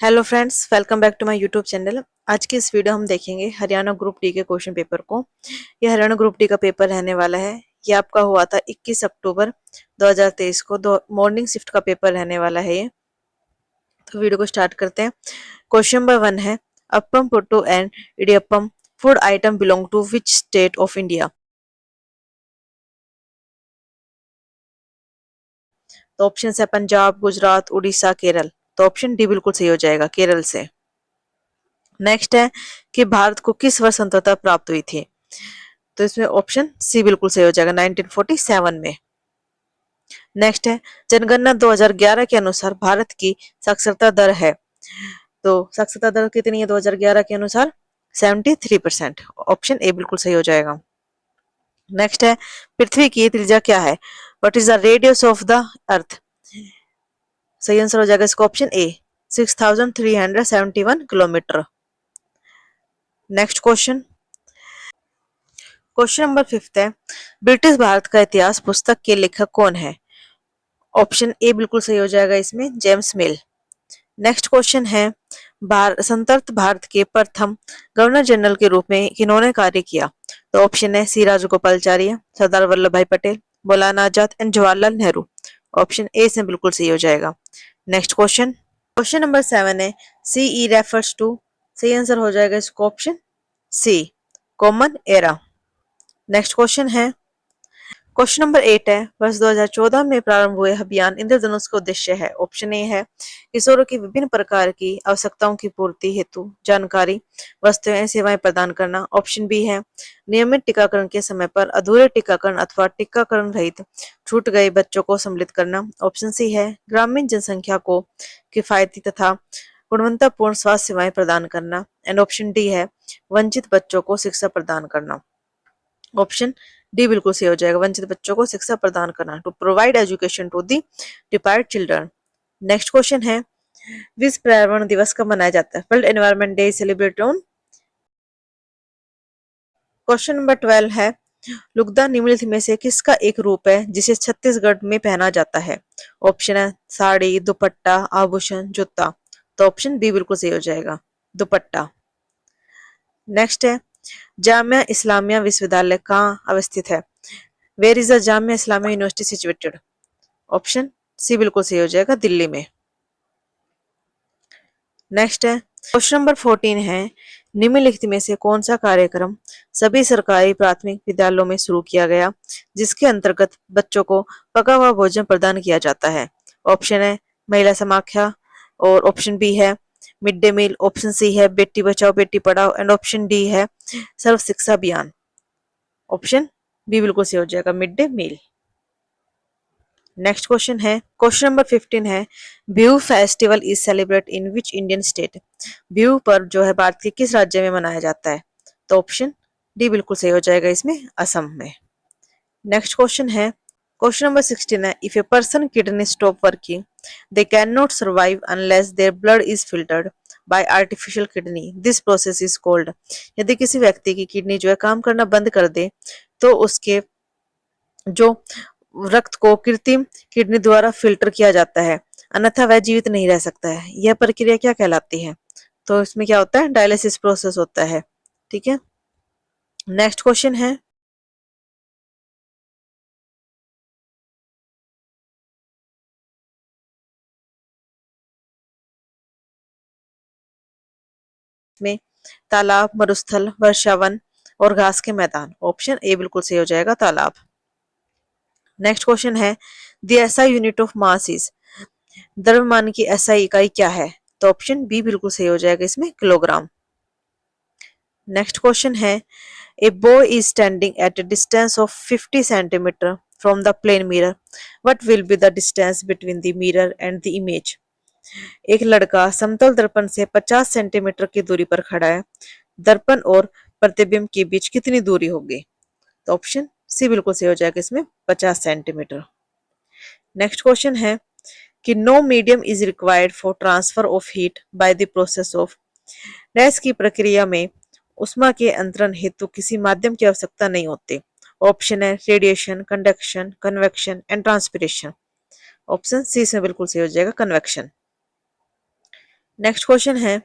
Hello friends, welcome back to my YouTube channel. आज की इस वीडियो हम देखेंगे हरियाणा ग्रुप डी के क्वेश्चन पेपर को। ये हरियाणा ग्रुप डी का पेपर रहने वाला है। ये आपका हुआ था 21 अक्टूबर 2023 को। मॉर्निंग शिफ्ट का पेपर रहने वाला है ये। तो वीडियो को स्टार्ट करते हैं। क्वेश्चन नंबर 1 है, appam puttu and idiyappam food item belong to which state of India. तो ऑप्शन है पंजाब, गुजरात, उड़ीसा, केरल। तो ऑप्शन डी बिल्कुल सही हो जाएगा, केरल से। नेक्स्ट है कि भारत को किस वर्ष स्वतंत्रता प्राप्त हुई थी। तो इसमें ऑप्शन सी बिल्कुल सही हो जाएगा, 1947 में। नेक्स्ट है, जनगणना 2011 के अनुसार भारत की साक्षरता दर है। तो साक्षरता दर कितनी है 2011 के अनुसार? 73%। ऑप्शन ए बिल्कुल सही हो जाएगा। नेक्स्ट है, पृथ्वी की त्रिज्या क्या है? What is the radius of the earth? सही आंसर हो जाएगा इसका option A, 6371 kilometre. Next question, question number 5 है, ब्रिटिश भारत का इतिहास पुस्तक के लेखक कौन है? ऑप्शन ए बिल्कुल सही हो जाएगा इसमें, जेम्स मिल। नेक्स्ट क्वेश्चन है, स्वतंत्र भारत के प्रथम गवर्नर जनरल के रूप में किन्होंने कार्य किया? तो ऑप्शन है सी Rajagopalachari, Sardar Vallabh Bhai Patel, Maulana Azad and Jawaharlal Nehru. Option A से बिल्कुल सही हो जाएगा। नेक्स्ट क्वेश्चन, क्वेश्चन नंबर 7 है, सीई रेफर्स टू। सही आंसर हो जाएगा इसको option C, common era. Next question है, क्वेश्चन नंबर 8 है, वर्ष 2014 में प्रारंभ हुए अभियान इंद्रधनुष का उद्देश्य है। ऑप्शन ए है किशोरों की विभिन्न प्रकार की आवश्यकताओं की पूर्ति हेतु जानकारी, वस्तुएं, सेवाएं प्रदान करना। ऑप्शन बी है नियमित टीकाकरण के समय पर अधूरे टीकाकरण अथवा टीकाकरण रहित छूट गए बच्चों को सम्मिलित करना। ऑप्शन सी है ग्रामीण जनसंख्या को किफायती तथा गुणवत्तापूर्ण स्वास्थ्य सेवाएं प्रदान करना। एंड ऑप्शन डी है वंचित बच्चों को शिक्षा प्रदान करना। ऑप्शन डी बिल्कुल सही हो जाएगा, वंचित बच्चों को शिक्षा प्रदान करना, to provide education to the deprived children. Next question है, विश्व पर्यावरण दिवस कब मनाया जाता है? World environment day celebrate on. Question number 12 है, लुगदा निम्नलिखित में से किसका एक रूप है जिसे छत्तीसगढ़ में पहना जाता है? ऑप्शन है साड़ी, दुपट्टा, आभूषण, जूता। तो ऑप्शन बी बिल्कुल सही हो जाएगा, दुपट्टा। नेक्स्ट है, जामिया इस्लामिया विश्वविद्यालय कहाँ अवस्थित है? Where is the Jamia Islamia university situated? Option C बिल्कुल सही हो जाएगा, दिल्ली में। नेक्स्ट है, क्वेश्चन नंबर 14 है, निम्नलिखित में से कौन सा कार्यक्रम सभी सरकारी प्राथमिक विद्यालयों में शुरू किया गया जिसके अंतर्गत बच्चों को पका हुआ भोजन प्रदान किया जाता है? ऑप्शन है महिला समाख्या, और ऑप्शन बी है mid day meal, option C है Beti Bachao Beti Padhao, and option D है सर्व शिक्षा अभियान। ऑप्शन बी बिल्कुल सही हो जाएगा, mid day meal. Next question है, क्वेश्चन नंबर 15 है, Bihu festival is celebrate in which Indian state? Bihu पर्व जो है भारत के किस राज्य में मनाया जाता है? तो ऑप्शन डी बिल्कुल सही हो जाएगा इसमें, असम में। नेक्स्ट क्वेश्चन है, क्वेश्चन नंबर 16 है, if a person kidney stop working they can not survive unless their blood is filtered bye artificial kidney, this process is called. यदि किसी व्यक्ति की किडनी जो है काम करना बंद कर दे तो उसके जो रक्त को कृत्रिम किडनी द्वारा फिल्टर किया जाता है, अन्यथा वह जीवित नहीं रह सकता है। यह प्रक्रिया क्या कहलाती है? तो इसमें क्या होता है, डायलिसिस प्रोसेस होता है। ठीक है। नेक्स्ट क्वेश्चन है, में तालाब, मरुस्थल, वर्षावन और घास के मैदान। ऑप्शन ए बिल्कुल सही हो जाएगा, तालाब। नेक्स्ट क्वेश्चन है, the SI unit of mass is, द्रव्यमान की एसआई इकाई क्या है? तो ऑप्शन बी बिल्कुल सही हो जाएगा इसमें, किलोग्राम। नेक्स्ट क्वेश्चन है, a boy is standing at a distance of 50 centimeter from the plane mirror. What will be the distance between the mirror and the image? एक लड़का समतल दर्पण से 50 सेंटीमीटर की दूरी पर खड़ा है। दर्पण और प्रतिबिंब के बीच कितनी दूरी होगी? तो ऑप्शन सी बिल्कुल सही हो जाएगा इसमें, 50 सेंटीमीटर। नेक्स्ट क्वेश्चन है कि no medium is required for transfer of heat by the process of, dash की प्रक्रिया में उष्मा के अंतरण हेतु किसी माध्यम की आवश्यकता नहीं होती। ऑप्शन है radiation, conduction, convection and transpiration. Option C से बिल्कुल सही हो जाएगा, कन्वेक्शन। नेक्स्ट क्वेश्चन है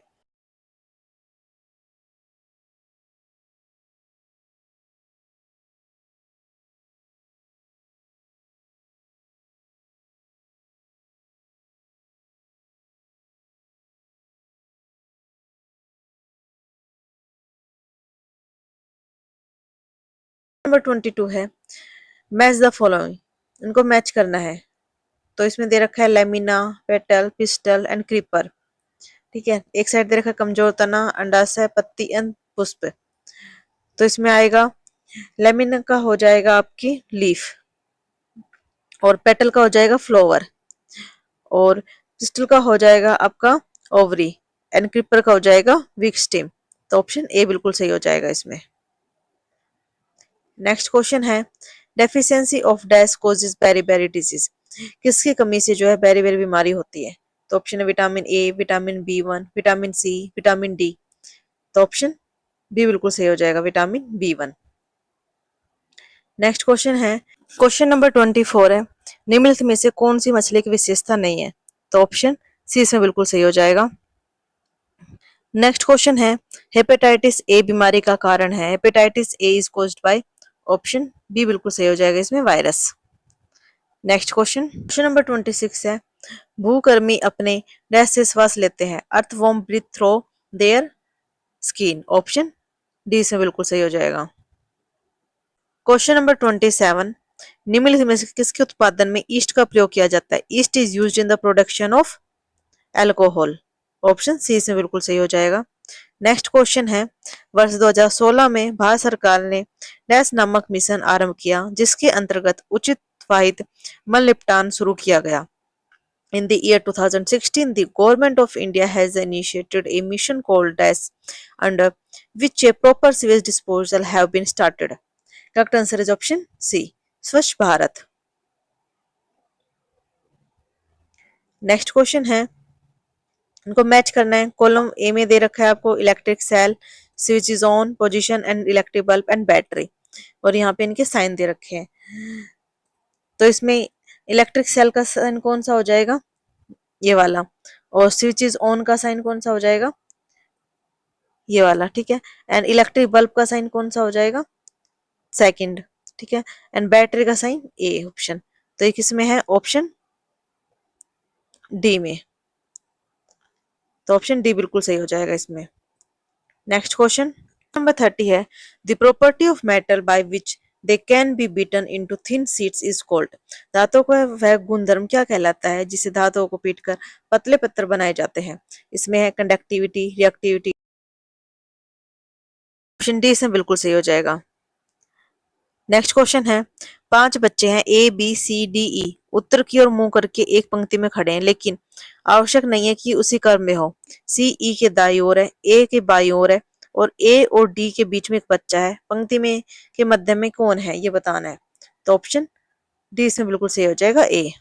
नंबर 22 है मैच द फॉलोइंग, इनको मैच करना है। तो इसमें दे रखा है lamina, petal, pistil and creeper. ठीक है, एक साइड दे रखा है कमजोर तना, अंडाशय, पत्ती एंड पुष्प। तो इसमें आएगा लेमिना का हो जाएगा आपकी लीफ, और पेटल का हो जाएगा फ्लावर, और पिस्टल का हो जाएगा आपका ओवरी, एंड क्रीपर का हो जाएगा वीक स्टेम। तो ऑप्शन ए बिल्कुल सही हो जाएगा इसमें। नेक्स्ट क्वेश्चन है deficiency of dash causes beri disease, किसकी कमी से जो है बेरी बीमारी होती है। तो ऑप्शन है vitamin A, vitamin B 1, vitamin C, vitamin D. तो ऑप्शन बी बिल्कुल सही हो जाएगा, विटामिन बी 1। नेक्स्ट क्वेश्चन है क्वेश्चन नंबर 24 है निम्नलिखित में से कौन सी मछली की विशेषता नहीं है। तो ऑप्शन सी इसमें बिल्कुल सही हो जाएगा। नेक्स्ट क्वेश्चन है हेपेटाइटिस ए बीमारी का कारण है। Hepatitis A is caused by, option B बिल्कुल सही हो जाएगा इसमें, virus. Next question question number 26 है भूकर्मी अपने डैश से श्वास लेते हैं। Earthworm breathe through their skin, option D इसमें बिल्कुल सही हो जाएगा। क्वेश्चन नंबर 27 निम्नलिखित में से किसके उत्पादन में ईस्ट का प्रयोग किया जाता है। Yeast is used in the production of alcohol, option C इसमें बिल्कुल सही हो जाएगा। नेक्स्ट क्वेश्चन है वर्ष 2016 में भारत सरकार ने डैश नामक मिशन आरंभ किया जिसके अंतर्गत उचित वाहित मल निपटान शुरू किया गया। In the year 2016, the government of India has initiated a mission called DAS, under which a proper sewage disposal have been started. Correct answer is option C, स्वच्छ भारत। नेक्स्ट क्वेश्चन है इनको मैच करना है। कॉलम ए में दे रखा है आपको electric cell, switch is on, position and electric bulb and battery, और यहाँ पे इनके साइन दे रखे हैं। तो इसमें इलेक्ट्रिक सेल का साइन कौन सा हो जाएगा, ये वाला, और स्विच इज ऑन का साइन कौन सा हो जाएगा, ये वाला। ठीक है, एंड इलेक्ट्रिक बल्ब का साइन कौन सा हो जाएगा, सेकंड। ठीक है, एंड बैटरी का साइन ए, ऑप्शन। तो ये किसमें है, ऑप्शन डी में। तो ऑप्शन डी बिल्कुल सही हो जाएगा इसमें। नेक्स्ट क्वेश्चन नंबर 30 है the property of metal by which they can be beaten into thin sheets is called. धातुओं का वह गुणधर्म क्या कहलाता है जिसे धातुओं को पीटकर पतले पत्थर बनाए जाते हैं। इसमें है कंडक्टिविटी, रिएक्टिविटी, ऑप्शन डी इसमें बिल्कुल सही हो जाएगा। नेक्स्ट क्वेश्चन है 5 बच्चे हैं A B C D E, उत्तर की ओर मुंह करके एक पंक्ति में खड़े हैं, लेकिन आवश्यक नहीं है कि उसी क्रम में हो। सी ई के दाई ओर है, ए के बाई ओर है, और ए और डी के बीच में एक बच्चा है। पंक्ति में के मध्य में कौन है ये बताना है। तो ऑप्शन डी इसमें बिल्कुल सही हो जाएगा, ए।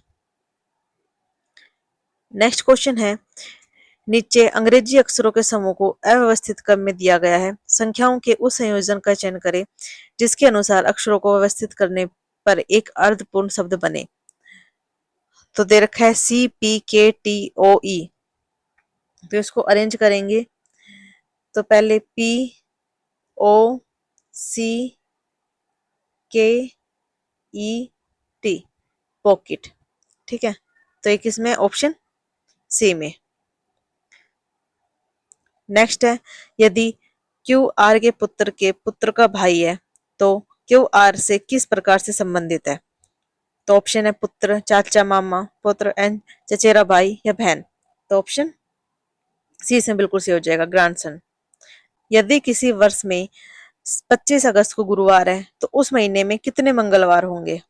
नेक्स्ट क्वेश्चन है नीचे अंग्रेजी अक्षरों के समूह को अव्यवस्थित क्रम में दिया गया है। संख्याओं के उस संयोजन का चयन करें जिसके अनुसार अक्षरों को व्यवस्थित करने पर एक अर्थपूर्ण शब्द बने। तो दे रखा है सी पी के टी ओ ई। तो इसको अरेंज करेंगे तो पहले पी ओ सी के ई टी, पॉकेट। ठीक है, तो एक इसमें ऑप्शन सी में। नेक्स्ट है यदि क्यू आर के पुत्र का भाई है तो क्यू आर से किस प्रकार से संबंधित है। तो ऑप्शन है पुत्र, चाचा, मामा, पुत्र एंड चचेरा भाई या बहन। तो ऑप्शन सी से बिल्कुल सही हो जाएगा, ग्रैंडसन। यदि किसी वर्ष में 25 अगस्त को गुरुवार है तो उस महीने में कितने मंगलवार होंगे।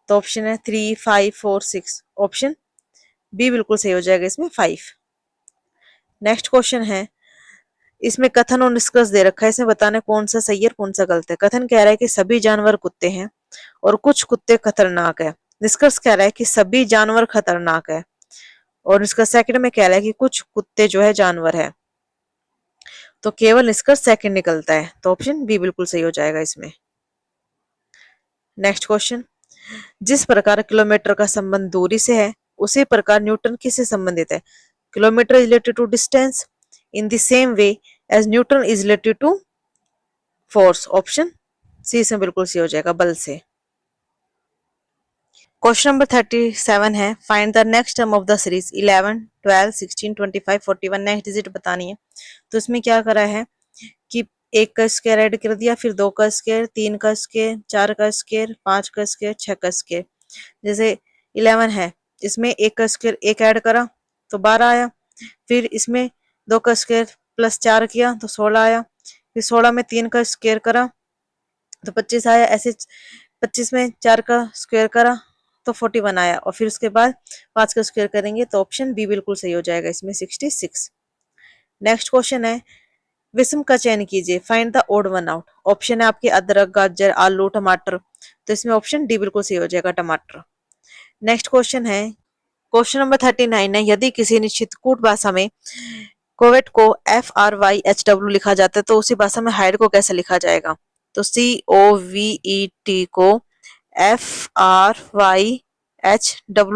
तो ऑप्शन है 3, 5, 4, 6, ऑप्शन बी बिल्कुल सही हो जाएगा इसमें, 5। नेक्स्ट क्वेश्चन है इसमें कथन और निष्कर्ष दे रखा है, इसमें बताना कौन सा सही है और कौन सा गलत है। कथन कह रहा है कि सभी जानवर कुत्ते हैं और कुछ कुत्ते खतरनाक है। निष्कर्ष कह रहा है कि सभी जानवर खतरनाक है, और इसका सेकंड में कह रहा है कि कुछ कुत्ते जो है जानवर है। तो केवल निष्कर्ष सेकंड निकलता है, तो ऑप्शन बी बिल्कुल सही हो जाएगा इसमें। नेक्स्ट क्वेश्चन जिस प्रकार किलोमीटर का संबंध दूरी से है उसी प्रकार न्यूटन किससे संबंधित है। Kilometer is related to distance in the same way as Newton is related to force. Option C इसमें बिल्कुल सी हो जाएगा, बल से। क्वेश्चन नंबर 37 है, find the next term of the series 11, 12, 16, 25, 41। Next digit बतानी है। तो इसमें क्या करा है कि एक का स्क्वायर ऐड कर दिया, फिर दो का स्क्वायर, तीन का स्क्वायर, चार का स्क्वायर, पांच का स्क्वायर, छह का स्क्वायर। जैसे 11 है, इसमें एक का स्क्वायर एक ऐड करा तो 12 आया, फिर इसमें दो का स्क्वायर प्लस चार किया तो 16 आया, फिर 16 में तीन का स्क्वायर करा तो 25 आया, ऐसे 25 में चार का स्क्वायर करा तो 41 आया, और फिर उसके बाद पांच का स्क्वायर करेंगे तो ऑप्शन बी बिल्कुल सही हो जाएगा, इसमें 66। नेक्स्ट क्वेश्चन है, विषम का चयन कीजिए, find the odd one out. Option है आपके अदरक, गाजर, आलू, टमाटर। तो इसमें ऑप्शन डी बिल्कुल सही हो जाएगा, टमाटर। नेक्स्ट क्वेश्चन है, क्वेश्चन नंबर 39 है, यदि किसी निश्चित कूट भाषा में कोवेट को FRYHW लिखा जाता है तो उसी भाषा में हाइड को कैसे लिखा जाएगा? तो COVET को FRYHW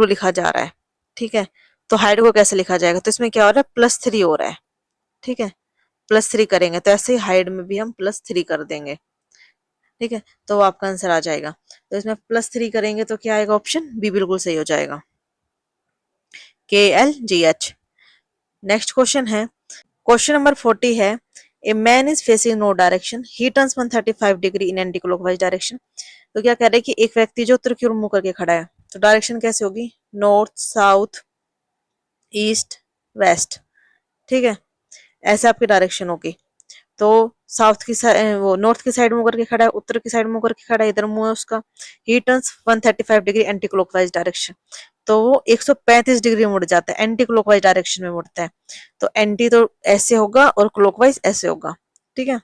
लिखा जा रहा है, ठीक है। तो हाइड को कैसे लिखा जाएगा? तो इसमें क्या हो रहा है, +3 हो रहा है, ठीक है। +3 करेंगे तो ऐसे ही हाइड में भी हम +3 कर देंगे, ठीक है। तो वो आपका आंसर आ जाएगा। तो इसमें +3 करेंगे तो क्या आएगा, ऑप्शन बी बिल्कुल सही हो जाएगा, KLGH। नेक्स्ट क्वेश्चन है, क्वेश्चन नंबर 40 है, a man is facing no direction, he turns 135 degree in anti clockwise direction. तो क्या कह रहे हैं कि एक व्यक्ति जो उत्तर की ओर मुंह करके खड़ा है, तो डायरेक्शन कैसे होगी, नॉर्थ, साउथ, ईस्ट, वेस्ट, ठीक है। ऐसे आपकी डायरेक्शन होगी। तो साउथ की साइड, वो नॉर्थ की साइड मुंह करके खड़ा है, उत्तर की साइड मुंह करके खड़ा है, इधर मुंह है उसका। ही turns 135 degree anti clockwise direction, तो वो 135 डिग्री मुड़ जाता है, एंटी क्लॉकवाइज डायरेक्शन में मुड़ता है। तो एंटी तो ऐसे होगा और क्लॉकवाइज ऐसे होगा, ठीक है।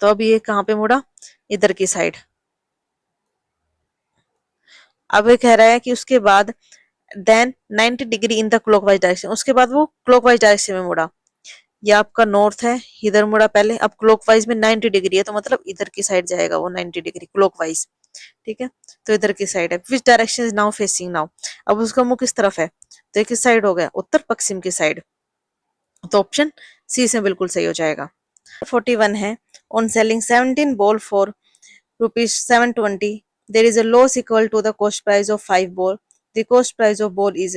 तो अब ये कहाँ पे मुड़ा, इधर की साइड। अब ये कह रहा है कि उसके बाद then 90 degree in the clockwise direction, उसके बाद वो क्लॉकवाइज डायरेक्शन में मुड़ा। ये आपका नॉर्थ है, इधर मुड़ा पहले, अब क्लॉकवाइज में 90 डिग्री है तो मतलब इधर की साइड जाएगा वो 90 डिग्री क्लॉकवाइज, ठीक है। तो इधर की साइड है, which direction is now facing now. अब उसका मुंह किस तरफ है, तो किस साइड हो गया, उत्तर पश्चिम की साइड। तो ऑप्शन सी से बिल्कुल सही हो जाएगा। 41 है, on selling 17 ball for ₹720 there is a loss equal to the cost price of 5 ball, the cost price of ball is.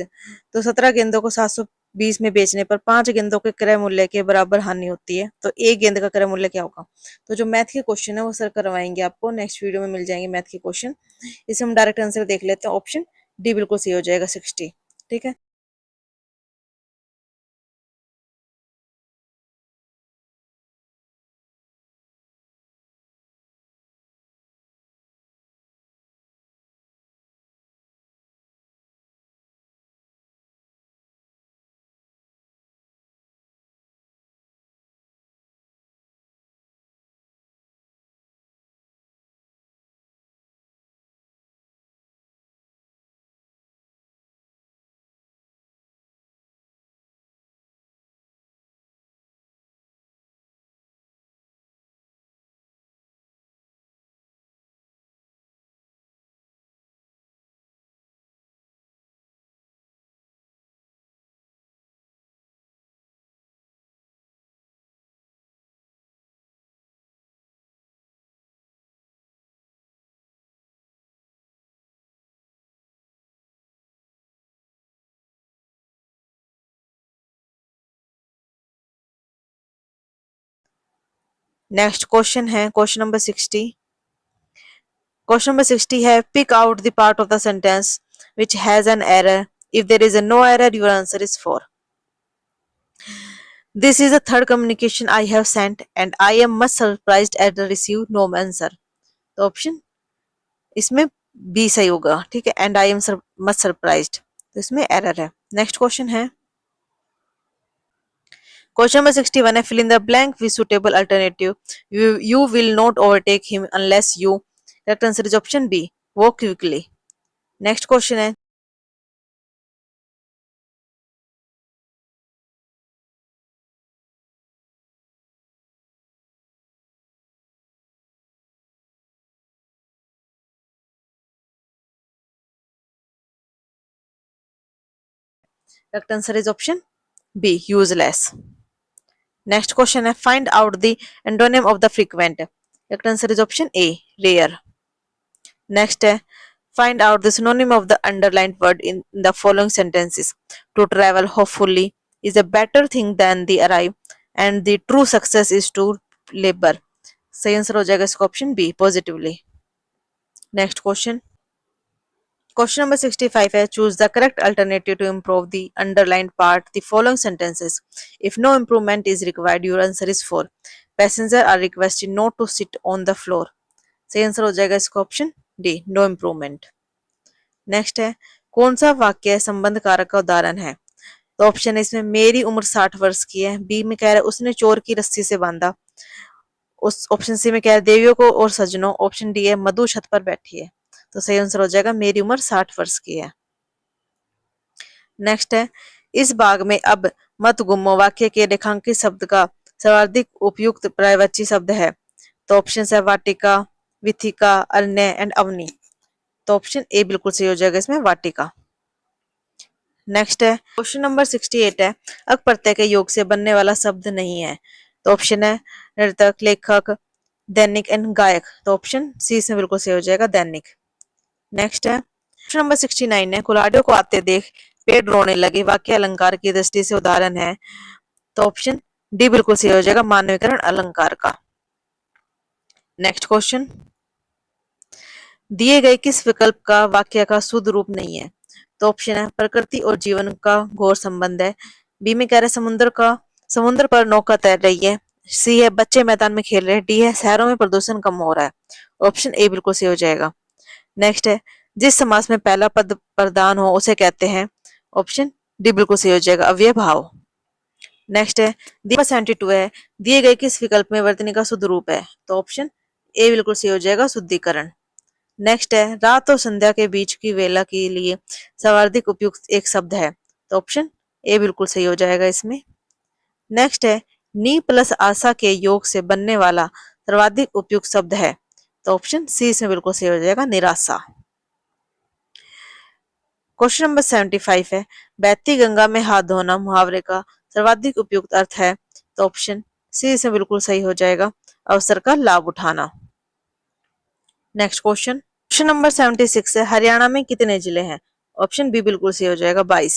तो 17 गेंदों को 720 में बेचने पर 5 गेंदों के क्रय मूल्य के बराबर हानि होती है, तो एक गेंद का क्रय मूल्य क्या होगा? तो जो मैथ के क्वेश्चन है वो सर करवाएंगे आपको, नेक्स्ट वीडियो में मिल जाएंगे मैथ के क्वेश्चन। इसे हम डायरेक्ट आंसर देख लेते हैं, ऑप्शन डी बिल्कुल सही हो जाएगा, 60, ठीक है। नेक्स्ट क्वेश्चन है क्वेश्चन नंबर 60। क्वेश्चन नंबर 60 है, pick out the part of the sentence which has an error. If there is a no error, your answer is 4. This is the third communication I have sent and I am much surprised at the received no answer. तो option इसमें B सही होगा, ठीक है, and I am much surprised, तो इसमें error है। Next question है क्वेश्चन नंबर 61 है, fill in the blank with suitable alternative, you will not overtake him unless you. Correct answer is option B, walk quickly. Next question है correct answer is option B useless. Next question है find out the antonym of the frequent. Correct answer is option A rare. Next है find out the synonym of the underlined word in the following sentences. To travel hopefully is a better thing than the arrive and the true success is to labor. सही answer हो जाएगा इसका option B positively. Next question question number 65 है choose the correct alternative to improve the underlined part the following sentences. If no improvement is required your answer is 4। Passenger are requested not to sit on the floor. सही answer हो जाएगा इसका option D no improvement. Next है कौन सा वाक्य संबंध कारक का उदाहरण है। तो ऑप्शन है इसमें मेरी उम्र 60 वर्ष की है। बी में कह रहा है उसने चोर की रस्सी से बांधा। उस ऑप्शन सी में कह रहा है देवियों को और सजनों। ऑप्शन डी है मधु छत पर बैठी है। तो सही आंसर हो जाएगा मेरी उम्र 60 वर्ष की है। नेक्स्ट है इस भाग में अब मत गुमो वाक्य के रेखांकित शब्द का सर्वाधिक उपयुक्त पर्यायवाची शब्द है। तो ऑप्शन है वाटिका, विथिका, अन्य एंड अवनी। तो ऑप्शन ए बिल्कुल सही हो जाएगा इसमें वाटिका। नेक्स्ट है क्वेश्चन नंबर 68 है अक प्रत्यय के योग से बनने वाला शब्द नहीं है। तो ऑप्शन है नर्तक, लेखक, दैनिक एंड गायक। तो ऑप्शन सी इसमें बिल्कुल सही हो जाएगा दैनिक। नेक्स्ट है क्वेश्चन नंबर 69 है कुलाडियों को आते देख पेड़ रोने लगे वाक्य अलंकार की दृष्टि से उदाहरण है। तो ऑप्शन डी बिल्कुल सही हो जाएगा मानवीकरण अलंकार का। नेक्स्ट क्वेश्चन दिए गए किस विकल्प का वाक्य का शुद्ध रूप नहीं है। तो ऑप्शन है प्रकृति और जीवन का घोर संबंध है। बी में कह रहे समुद्र पर नौका तैर रही है। सी है बच्चे मैदान में खेल रहे हैं। डी है शहरों में प्रदूषण कम हो रहा है। ऑप्शन ए बिल्कुल सही हो जाएगा। नेक्स्ट है जिस समास में पहला पद प्रधान हो उसे कहते हैं। ऑप्शन डी बिल्कुल सही हो जाएगा अव्यय भाव। नेक्स्ट है 72 है दिए गए किस विकल्प में वर्तनी का शुद्ध रूप है। तो ऑप्शन ए बिल्कुल सही हो जाएगा शुद्धिकरण। नेक्स्ट है रात और संध्या के बीच की वेला के लिए सर्वाधिक उपयुक्त एक शब्द है। तो ऑप्शन ए बिल्कुल सही हो जाएगा इसमें। नेक्स्ट है नी प्लस आशा के योग से बनने वाला सर्वाधिक उपयुक्त शब्द है। तो ऑप्शन सी इसमें बिल्कुल सही हो जाएगा निराशा। क्वेश्चन नंबर 75 है बहती गंगा में हाथ धोना मुहावरे का सर्वाधिक उपयुक्त अर्थ है। तो ऑप्शन सी इसमें बिल्कुल सही हो जाएगा अवसर का लाभ उठाना। नेक्स्ट क्वेश्चन नंबर 76 है हरियाणा में कितने जिले हैं। ऑप्शन बी बिल्कुल सही हो जाएगा 22।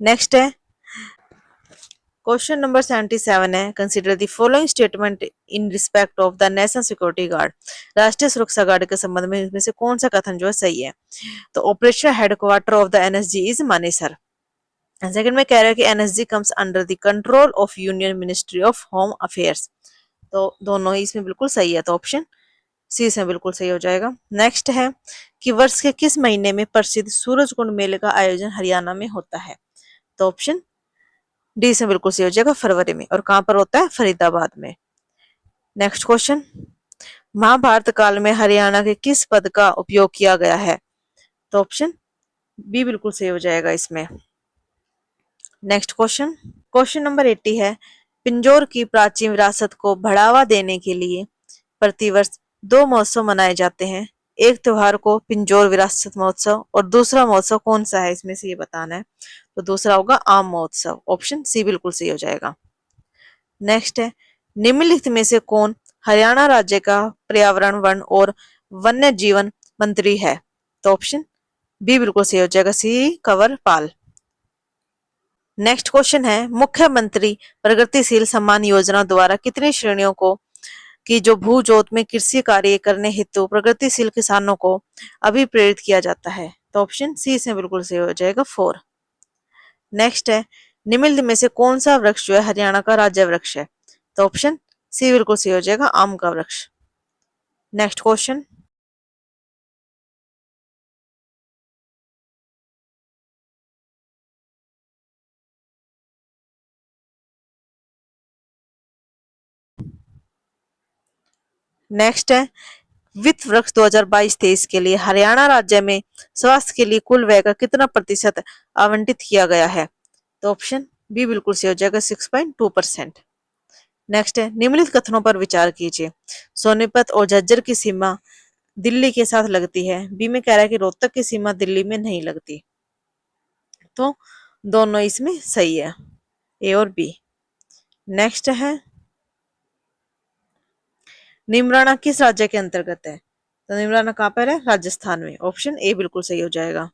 नेक्स्ट है क्वेश्चन नंबर 77 है consider the following statement in respect of the national security guard. राष्ट्रीय सुरक्षा गार्ड के संबंध में इनमें से कौन सा कथन जो है सही है। तो operational headquarter of the NSG is Manesar. Second में कह रहा है कि NSG comes under the control of union ministry of home affairs. तो दोनों ही इसमें बिल्कुल सही है। तो ऑप्शन सी इसमें बिल्कुल सही हो जाएगा। नेक्स्ट है कि वर्ष के किस महीने में प्रसिद्ध सूरजकुंड मेले का आयोजन हरियाणा में होता है। तो ऑप्शन डी इसमें बिल्कुल सही हो जाएगा फरवरी में। और कहां पर होता है फरीदाबाद में। नेक्स्ट क्वेश्चन महाभारत काल में हरियाणा के किस पद का उपयोग किया गया है। तो ऑप्शन बी बिल्कुल सही हो जाएगा इसमें। नेक्स्ट क्वेश्चन नंबर 80 है पिंजौर की प्राचीन विरासत को बढ़ावा देने के लिए प्रतिवर्ष 2 महोत्सव मनाए जाते हैं। एक त्योहार को पिंजौर विरासत महोत्सव और दूसरा महोत्सव कौन सा है इसमें से ये बताना है। तो दूसरा होगा आम महोत्सव। ऑप्शन सी बिल्कुल सही हो जाएगा। नेक्स्ट है निम्नलिखित में से कौन हरियाणा राज्य का पर्यावरण वन और वन्य जीवन मंत्री है। तो ऑप्शन बी बिल्कुल सही हो जाएगा सी कंवर पाल। नेक्स्ट क्वेश्चन है मुख्यमंत्री प्रगतिशील सम्मान योजना द्वारा कितनी श्रेणियों को कि जो भू जोत में कृषि कार्य करने हेतु प्रगतिशील किसानों को अभिप्रेरित किया जाता है। तो ऑप्शन सी इसमें बिल्कुल सही हो जाएगा 4। नेक्स्ट है निम्नलिखित में से कौन सा वृक्ष जो है हरियाणा का राज्य वृक्ष है। तो ऑप्शन सी बिल्कुल सही हो जाएगा आम का वृक्ष। नेक्स्ट क्वेश्चन नेक्स्ट है वित्त वर्ष 2022-23 के लिए हरियाणा राज्य में स्वास्थ्य के लिए कुल व्यय का कितना प्रतिशत आवंटित किया गया है। तो ऑप्शन बी बिल्कुल सही हो जाएगा 6.2%। नेक्स्ट है निम्नलिखित कथनों पर विचार कीजिए। सोनीपत और झज्जर की सीमा दिल्ली के साथ लगती है। बी में कह रहा है कि रोहतक की सीमा दिल्ली में नहीं लगती। तो दोनों इसमें सही है। ए और बी। नेक्स्ट है निमराना किस राज्य के अंतर्गत है? तो निमराना कहाँ पर है? राजस्थान में। ऑप्शन ए बिल्कुल सही हो जाएगा।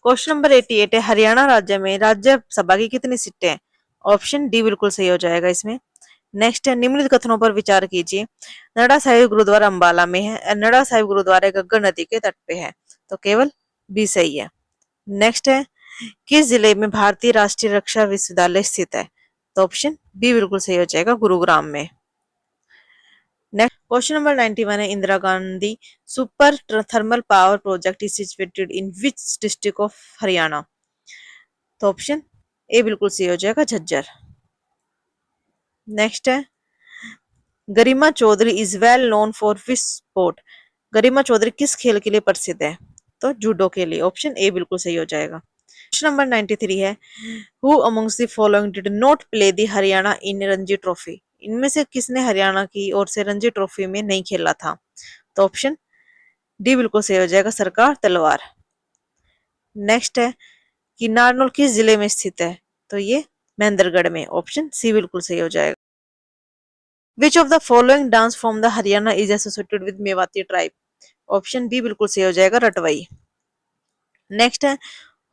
क्वेश्चन नंबर 88 है, हरियाणा राज्य में राज्यसभा की कितनी सीटें हैं? ऑप्शन डी बिल्कुल सही हो जाएगा इसमें। नेक्स्ट है निम्नलिखित कथनों पर विचार कीजिए। नड़ा साहिब गुरुद्वारा अंबाला में है, नड़ा साहिब गुरुद्वारा गग्गर नदी के तट पे है, तो केवल बी सही है। नेक्स्ट है किस जिले में भारतीय राष्ट्रीय रक्षा विश्वविद्यालय स्थित है? तो ऑप्शन बी बिल्कुल सही हो जाएगा, गुरुग्राम में। नेक्स्ट क्वेश्चन नंबर 91 है, Indira Gandhi super thermal power project is situated in which district of Haryana? तो ऑप्शन ए बिल्कुल सही हो जाएगा, झज्जर। नेक्स्ट है Garima Chaudhary is well known for which sport? Garima Chaudhary किस खेल के लिए प्रसिद्ध है? तो जूडो के लिए। ऑप्शन ए बिल्कुल सही हो जाएगा। क्वेश्चन नंबर 93 है who amongst the following did not play the Haryana in Ranji trophy? इनमें से किसने हरियाणा की ओर से रणजी ट्रॉफी में नहीं खेला था? तो ऑप्शन डी बिल्कुल सही हो जाएगा, सरकार तलवार। नेक्स्ट है कि नारनौल किस जिले में स्थित है? तो ये महेंद्रगढ़ में। ऑप्शन सी बिल्कुल सही हो जाएगा। Which of the following dance from the Haryana is associated with Mewati tribe? Option B बिल्कुल सही हो जाएगा, रटवई। नेक्स्ट है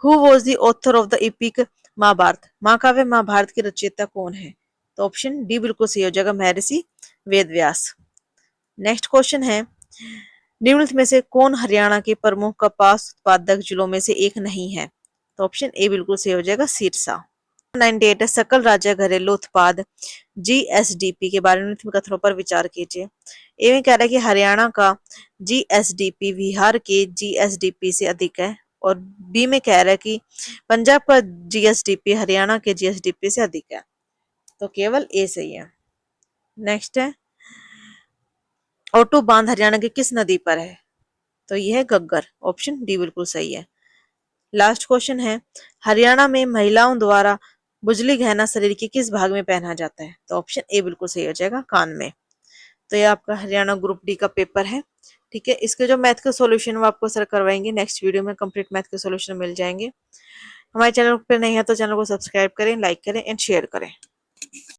who was the author of the epic Mahabharata? महाकाव्य महाभारत के रचयिता कौन है? तो ऑप्शन डी बिल्कुल सही हो जाएगा, महर्षि वेदव्यास। नेक्स्ट क्वेश्चन है निम्नलिखित में से कौन हरियाणा के प्रमुख कपास उत्पादक जिलों में से एक नहीं है? तो ऑप्शन ए बिल्कुल सही हो जाएगा, सिरसा। 98 है सकल राज्य घरेलू उत्पाद जीएसडीपी के बारे में निम्नलिखित कथनों पर विचार कीजिए। ए में कह रहा है कि हरियाणा का जीएसडीपी बिहार के जीएसडीपी से अधिक है, और बी में कह रहा है कि पंजाब का जीएसडीपी हरियाणा के जीएसडीपी से अधिक है, तो केवल ए सही है। नेक्स्ट है ओटू बांध हरियाणा की किस नदी पर है? तो यह है घग्गर। ऑप्शन डी बिल्कुल सही है। लास्ट क्वेश्चन है हरियाणा में महिलाओं द्वारा बुजली गहना शरीर के किस भाग में पहना जाता है? तो ऑप्शन ए बिल्कुल सही हो जाएगा, कान में। तो ये आपका हरियाणा ग्रुप डी का पेपर है। ठीक है, इसके जो मैथ के सॉल्यूशन वो आपको सर करवाएंगे नेक्स्ट वीडियो में, कंप्लीट मैथ के सॉल्यूशन मिल जाएंगे। हमारे चैनल पर नहीं है तो चैनल को सब्सक्राइब करें, लाइक करें एंड शेयर करें।